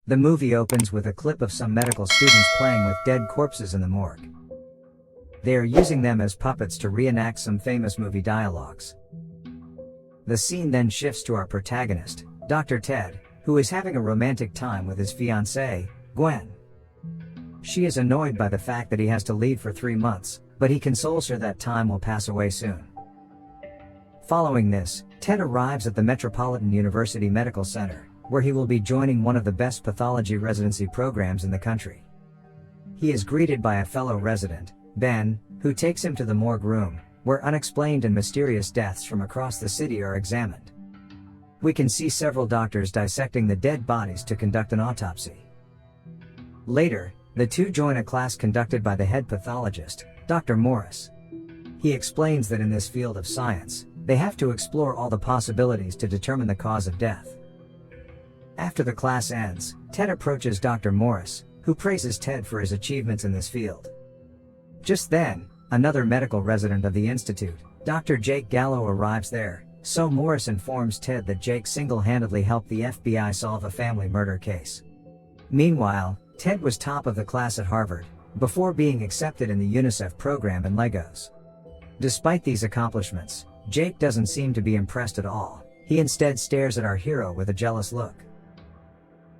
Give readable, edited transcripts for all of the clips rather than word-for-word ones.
The movie opens with a clip of some medical students playing with dead corpses in the morgue. They are using them as puppets to reenact some famous movie dialogues. The scene then shifts to our protagonist, Dr. Ted, who is having a romantic time with his fiancée, Gwen. She is annoyed by the fact that he has to leave for 3 months, but he consoles her that time will pass away soon. Following this, Ted arrives at the Metropolitan University Medical Center, where he will be joining one of the best pathology residency programs in the country. He is greeted by a fellow resident, Ben, who takes him to the morgue room, where unexplained and mysterious deaths from across the city are examined. We can see several doctors dissecting the dead bodies to conduct an autopsy. Later, the two join a class conducted by the head pathologist, Dr. Morris. He explains that in this field of science, they have to explore all the possibilities to determine the cause of death. After the class ends, Ted approaches Dr. Morris, who praises Ted for his achievements in this field. Just then, another medical resident of the institute, Dr. Jake Gallo, arrives there, so Morris informs Ted that Jake single-handedly helped the FBI solve a family murder case. Meanwhile, Ted was top of the class at Harvard, before being accepted in the UNICEF program in Lagos. Despite these accomplishments, Jake doesn't seem to be impressed at all. He instead stares at our hero with a jealous look.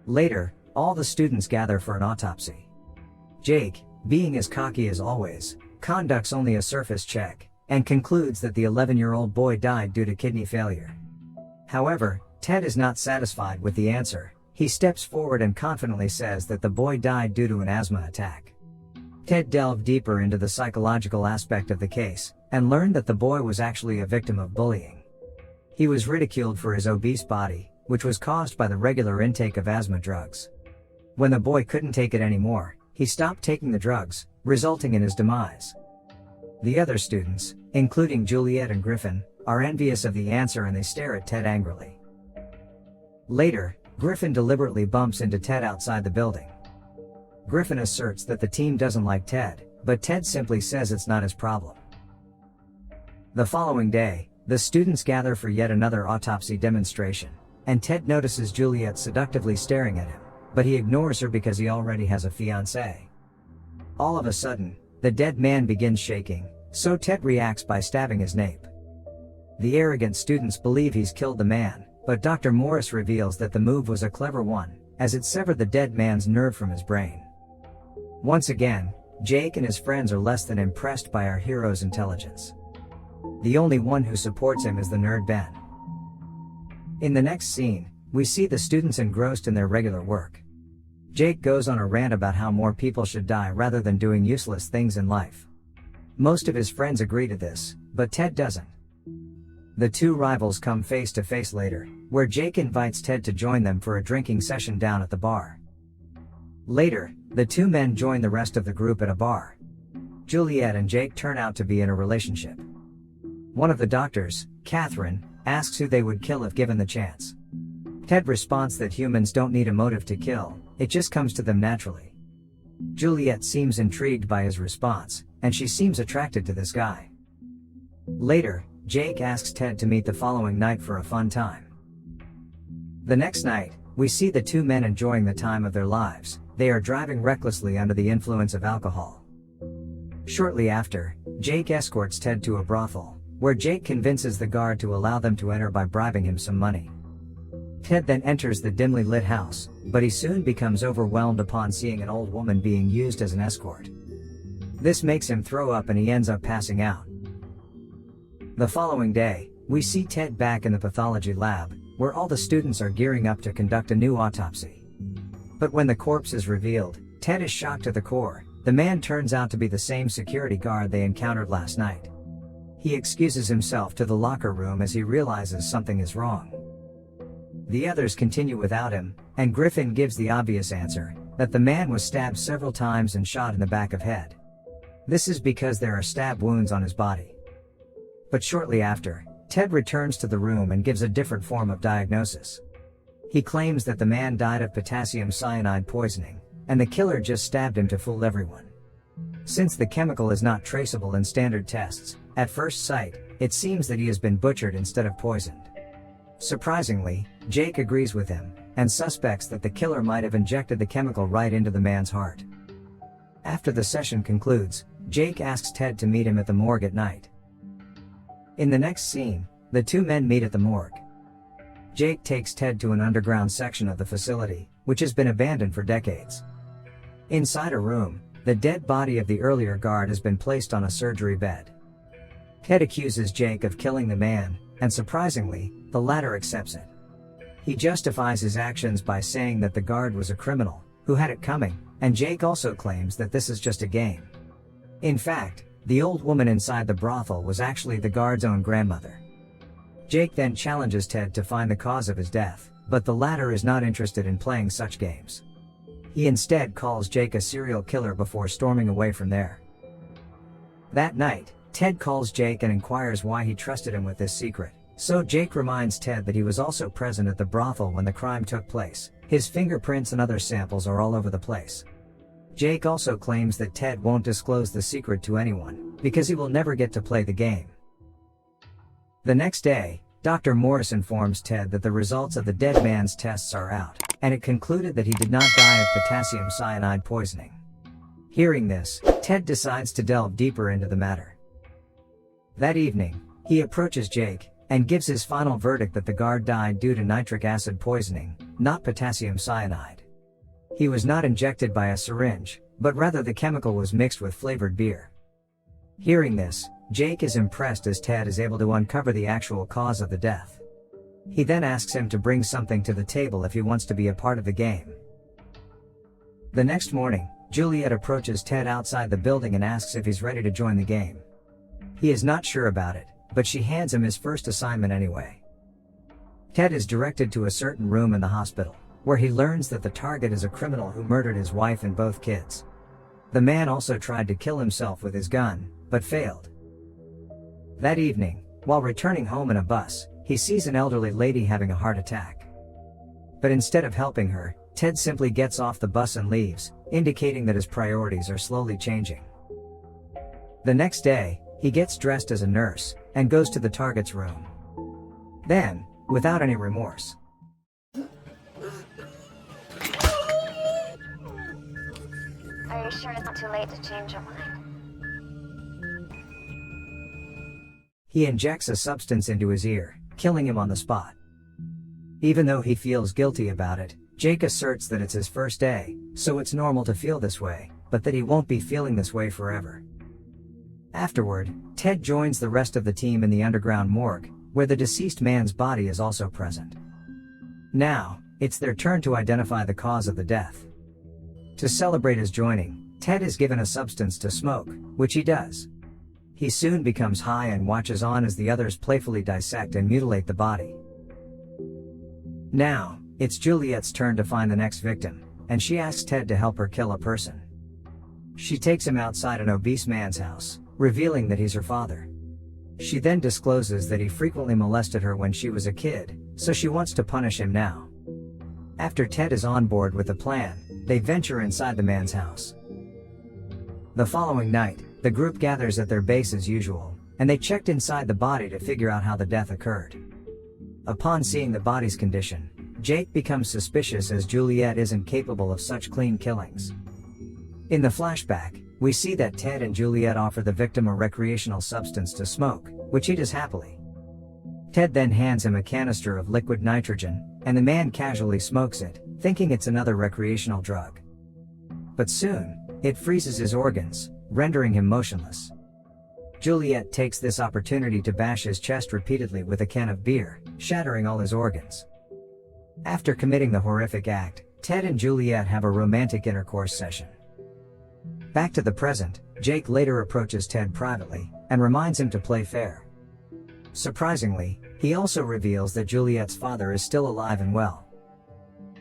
Later, all the students gather for an autopsy. Jake, being as cocky as always, conducts only a surface check, and concludes that the 11-year-old boy died due to kidney failure. However, Ted is not satisfied with the answer. He steps forward and confidently says that the boy died due to an asthma attack. Ted delved deeper into the psychological aspect of the case, and learned that the boy was actually a victim of bullying. He was ridiculed for his obese body, which was caused by the regular intake of asthma drugs. When the boy couldn't take it anymore, he stopped taking the drugs, resulting in his demise. The other students, including Juliet and Griffin, are envious of the answer and they stare at Ted angrily. Later, Griffin deliberately bumps into Ted outside the building. Griffin asserts that the team doesn't like Ted, but Ted simply says it's not his problem. The following day, the students gather for yet another autopsy demonstration, and Ted notices Juliet seductively staring at him, but he ignores her because he already has a fiancée. All of a sudden, the dead man begins shaking, so Ted reacts by stabbing his nape. The arrogant students believe he's killed the man, but Dr. Morris reveals that the move was a clever one, as it severed the dead man's nerve from his brain. Once again, Jake and his friends are less than impressed by our hero's intelligence. The only one who supports him is the nerd Ben. In the next scene, we see the students engrossed in their regular work. Jake goes on a rant about how more people should die rather than doing useless things in life. Most of his friends agree to this, but Ted doesn't. The two rivals come face to face later, where Jake invites Ted to join them for a drinking session down at the bar. Later, the two men join the rest of the group at a bar. Juliet and Jake turn out to be in a relationship. One of the doctors, Catherine, asks who they would kill if given the chance. Ted responds that humans don't need a motive to kill, it just comes to them naturally. Juliet seems intrigued by his response, and she seems attracted to this guy. Later, Jake asks Ted to meet the following night for a fun time. The next night, we see the two men enjoying the time of their lives. They are driving recklessly under the influence of alcohol. Shortly after, Jake escorts Ted to a brothel, where Jake convinces the guard to allow them to enter by bribing him some money. Ted then enters the dimly lit house, but he soon becomes overwhelmed upon seeing an old woman being used as an escort. This makes him throw up and he ends up passing out. The following day, we see Ted back in the pathology lab, where all the students are gearing up to conduct a new autopsy. But when the corpse is revealed, Ted is shocked to the core. The man turns out to be the same security guard they encountered last night. He excuses himself to the locker room as he realizes something is wrong. The others continue without him, and Griffin gives the obvious answer, that the man was stabbed several times and shot in the back of head. This is because there are stab wounds on his body. But shortly after, Ted returns to the room and gives a different form of diagnosis. He claims that the man died of potassium cyanide poisoning, and the killer just stabbed him to fool everyone. Since the chemical is not traceable in standard tests, at first sight, it seems that he has been butchered instead of poisoned. Surprisingly, Jake agrees with him, and suspects that the killer might have injected the chemical right into the man's heart. After the session concludes, Jake asks Ted to meet him at the morgue at night. In the next scene, the two men meet at the morgue. Jake takes Ted to an underground section of the facility, which has been abandoned for decades. Inside a room, the dead body of the earlier guard has been placed on a surgery bed. Ted accuses Jake of killing the man, and surprisingly, the latter accepts it. He justifies his actions by saying that the guard was a criminal, who had it coming, and Jake also claims that this is just a game. In fact, the old woman inside the brothel was actually the guard's own grandmother. Jake then challenges Ted to find the cause of his death, but the latter is not interested in playing such games. He instead calls Jake a serial killer before storming away from there. That night, Ted calls Jake and inquires why he trusted him with this secret, so Jake reminds Ted that he was also present at the brothel when the crime took place. His fingerprints and other samples are all over the place. Jake also claims that Ted won't disclose the secret to anyone, because he will never get to play the game. The next day, Dr. Morris informs Ted that the results of the dead man's tests are out, and it concluded that he did not die of potassium cyanide poisoning. Hearing this, Ted decides to delve deeper into the matter. That evening, he approaches Jake, and gives his final verdict that the guard died due to nitric acid poisoning, not potassium cyanide. He was not injected by a syringe, but rather the chemical was mixed with flavored beer. Hearing this, Jake is impressed as Ted is able to uncover the actual cause of the death. He then asks him to bring something to the table if he wants to be a part of the game. The next morning, Juliet approaches Ted outside the building and asks if he's ready to join the game. He is not sure about it, but she hands him his first assignment anyway. Ted is directed to a certain room in the hospital, where he learns that the target is a criminal who murdered his wife and both kids. The man also tried to kill himself with his gun, but failed. That evening, while returning home in a bus, he sees an elderly lady having a heart attack. But instead of helping her, Ted simply gets off the bus and leaves, indicating that his priorities are slowly changing. The next day, he gets dressed as a nurse, and goes to the target's room. Then, without any remorse, Are you sure it's not too late to change your mind? he injects a substance into his ear, killing him on the spot. Even though he feels guilty about it, Jake asserts that it's his first day, so it's normal to feel this way, but that he won't be feeling this way forever. Afterward, Ted joins the rest of the team in the underground morgue, where the deceased man's body is also present. Now, it's their turn to identify the cause of the death. To celebrate his joining, Ted is given a substance to smoke, which he does. He soon becomes high and watches on as the others playfully dissect and mutilate the body. Now, it's Juliet's turn to find the next victim, and she asks Ted to help her kill a person. She takes him outside an obese man's house, revealing that he's her father. She then discloses that he frequently molested her when she was a kid, so she wants to punish him now. After Ted is on board with the plan, they venture inside the man's house. The following night, the group gathers at their base as usual, and they checked inside the body to figure out how the death occurred. Upon seeing the body's condition, Jake becomes suspicious as Juliet isn't capable of such clean killings. In the flashback, we see that Ted and Juliet offer the victim a recreational substance to smoke, which he does happily. Ted then hands him a canister of liquid nitrogen, and the man casually smokes it, thinking it's another recreational drug. But soon, it freezes his organs, rendering him motionless. Juliet takes this opportunity to bash his chest repeatedly with a can of beer, shattering all his organs. After committing the horrific act, Ted and Juliet have a romantic intercourse session. Back to the present, Jake later approaches Ted privately, and reminds him to play fair. Surprisingly, he also reveals that Juliet's father is still alive and well.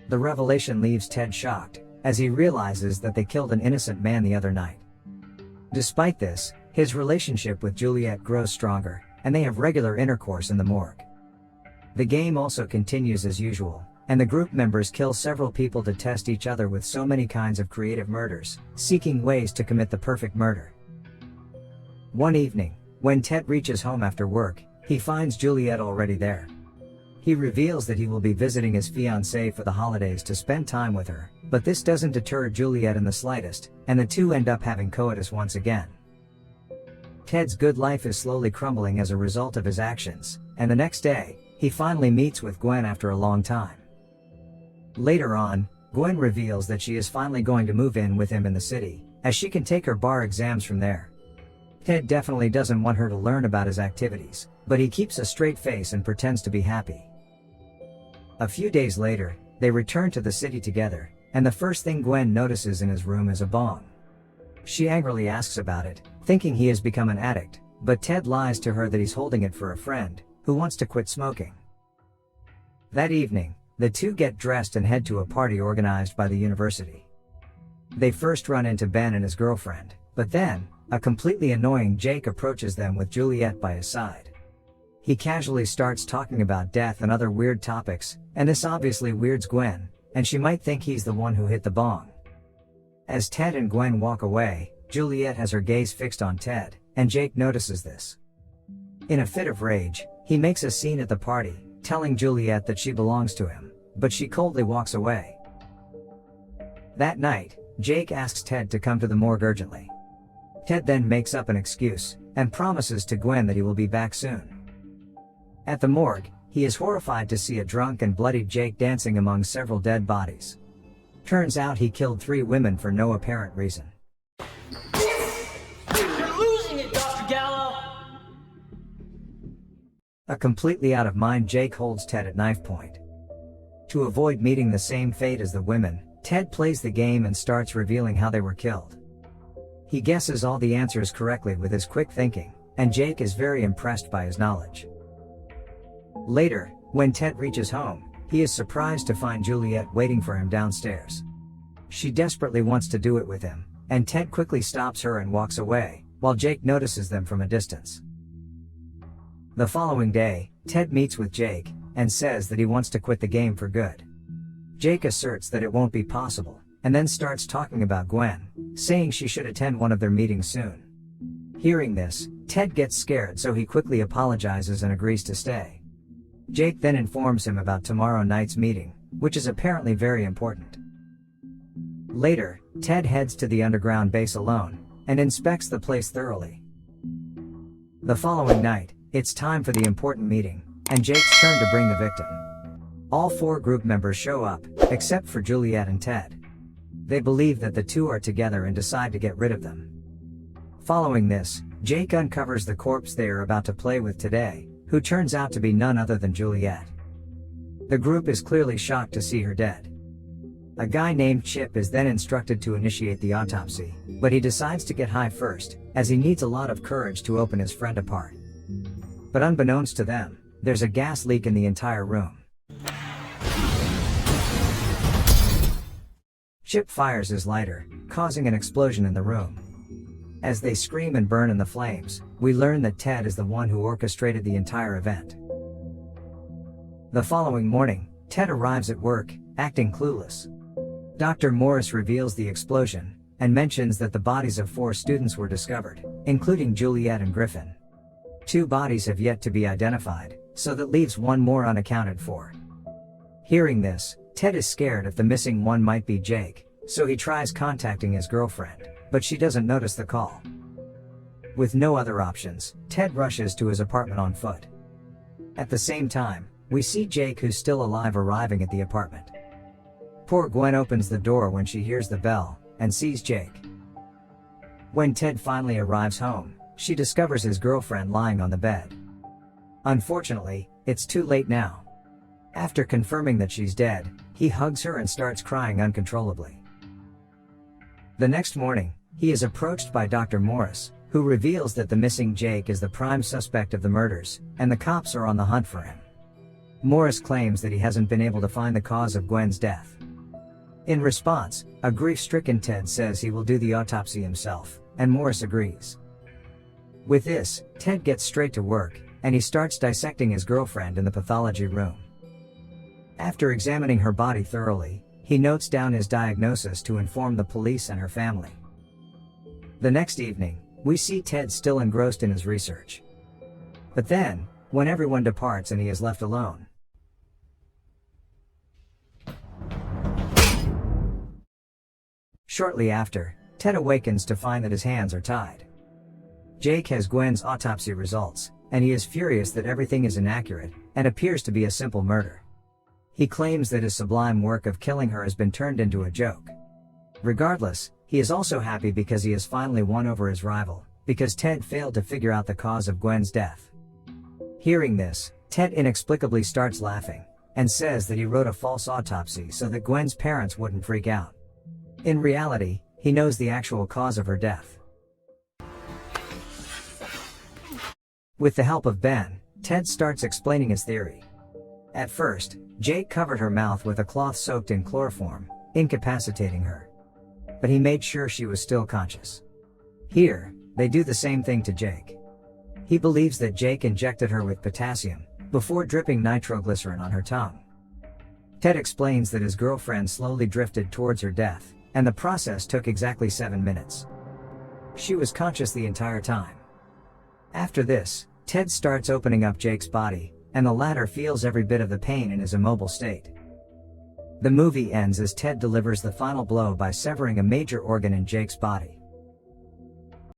The revelation leaves Ted shocked, as he realizes that they killed an innocent man the other night. Despite this, his relationship with Juliet grows stronger, and they have regular intercourse in the morgue. The game also continues as usual, and the group members kill several people to test each other with so many kinds of creative murders, seeking ways to commit the perfect murder. One evening, when Ted reaches home after work, he finds Juliet already there. He reveals that he will be visiting his fiancée for the holidays to spend time with her, but this doesn't deter Juliet in the slightest, and the two end up having coitus once again. Ted's good life is slowly crumbling as a result of his actions, and the next day, he finally meets with Gwen after a long time. Later on, Gwen reveals that she is finally going to move in with him in the city, as she can take her bar exams from there. Ted definitely doesn't want her to learn about his activities, but he keeps a straight face and pretends to be happy. A few days later, they return to the city together, and the first thing Gwen notices in his room is a bong. She angrily asks about it, thinking he has become an addict, but Ted lies to her that he's holding it for a friend, who wants to quit smoking. That evening, the two get dressed and head to a party organized by the university. They first run into Ben and his girlfriend, but then, a completely annoying Jake approaches them with Juliet by his side. He casually starts talking about death and other weird topics, and this obviously weirds Gwen, and she might think he's the one who hit the bong. As Ted and Gwen walk away, Juliet has her gaze fixed on Ted, and Jake notices this. In a fit of rage, he makes a scene at the party, telling Juliet that she belongs to him, but she coldly walks away. That night, Jake asks Ted to come to the morgue urgently. Ted then makes up an excuse, and promises to Gwen that he will be back soon. At the morgue, he is horrified to see a drunk and bloodied Jake dancing among several dead bodies. Turns out he killed 3 women for no apparent reason. You're losing it, Dr. Gallo! A completely out of mind Jake holds Ted at knife point. To avoid meeting the same fate as the women, Ted plays the game and starts revealing how they were killed. He guesses all the answers correctly with his quick thinking, and Jake is very impressed by his knowledge. Later, when Ted reaches home, he is surprised to find Juliet waiting for him downstairs. She desperately wants to do it with him, and Ted quickly stops her and walks away, while Jake notices them from a distance. The following day, Ted meets with Jake, and says that he wants to quit the game for good. Jake asserts that it won't be possible, and then starts talking about Gwen, saying she should attend one of their meetings soon. Hearing this, Ted gets scared, so he quickly apologizes and agrees to stay. Jake then informs him about tomorrow night's meeting, which is apparently very important. Later, Ted heads to the underground base alone, and inspects the place thoroughly. The following night, it's time for the important meeting, and Jake's turn to bring the victim. All 4 group members show up, except for Juliet and Ted. They believe that the two are together and decide to get rid of them. Following this, Jake uncovers the corpse they are about to play with today, who turns out to be none other than Juliet. The group is clearly shocked to see her dead. A guy named Chip is then instructed to initiate the autopsy, but he decides to get high first, as he needs a lot of courage to open his friend apart. But unbeknownst to them, there's a gas leak in the entire room. Chip fires his lighter, causing an explosion in the room. As they scream and burn in the flames, we learn that Ted is the one who orchestrated the entire event. The following morning, Ted arrives at work, acting clueless. Dr. Morris reveals the explosion, and mentions that the bodies of 4 students were discovered, including Juliet and Griffin. 2 bodies have yet to be identified, so that leaves 1 more unaccounted for. Hearing this, Ted is scared if the missing one might be Jake, so he tries contacting his girlfriend, but she doesn't notice the call. With no other options, Ted rushes to his apartment on foot. At the same time, we see Jake, who's still alive, arriving at the apartment. Poor Gwen opens the door when she hears the bell, and sees Jake. When Ted finally arrives home, she discovers his girlfriend lying on the bed. Unfortunately, it's too late now. After confirming that she's dead, he hugs her and starts crying uncontrollably. The next morning, he is approached by Dr. Morris, who reveals that the missing Jake is the prime suspect of the murders, and the cops are on the hunt for him. Morris claims that he hasn't been able to find the cause of Gwen's death. In response, a grief-stricken Ted says he will do the autopsy himself, and Morris agrees. With this, Ted gets straight to work, and he starts dissecting his girlfriend in the pathology room. After examining her body thoroughly, he notes down his diagnosis to inform the police and her family. The next evening, we see Ted still engrossed in his research. But then, when everyone departs and he is left alone, Shortly after, Ted awakens to find that his hands are tied. Jake has Gwen's autopsy results, and he is furious that everything is inaccurate, and appears to be a simple murder. He claims that his sublime work of killing her has been turned into a joke. Regardless, he is also happy because he has finally won over his rival, because Ted failed to figure out the cause of Gwen's death. Hearing this, Ted inexplicably starts laughing, and says that he wrote a false autopsy so that Gwen's parents wouldn't freak out. In reality, he knows the actual cause of her death. With the help of Ben, Ted starts explaining his theory. At first, Jake covered her mouth with a cloth soaked in chloroform, incapacitating her. But he made sure she was still conscious. Here, they do the same thing to Jake. He believes that Jake injected her with potassium, before dripping nitroglycerin on her tongue. Ted explains that his girlfriend slowly drifted towards her death, and the process took exactly 7 minutes. She was conscious the entire time. After this, Ted starts opening up Jake's body, and the latter feels every bit of the pain in his immobile state. The movie ends as Ted delivers the final blow by severing a major organ in Jake's body.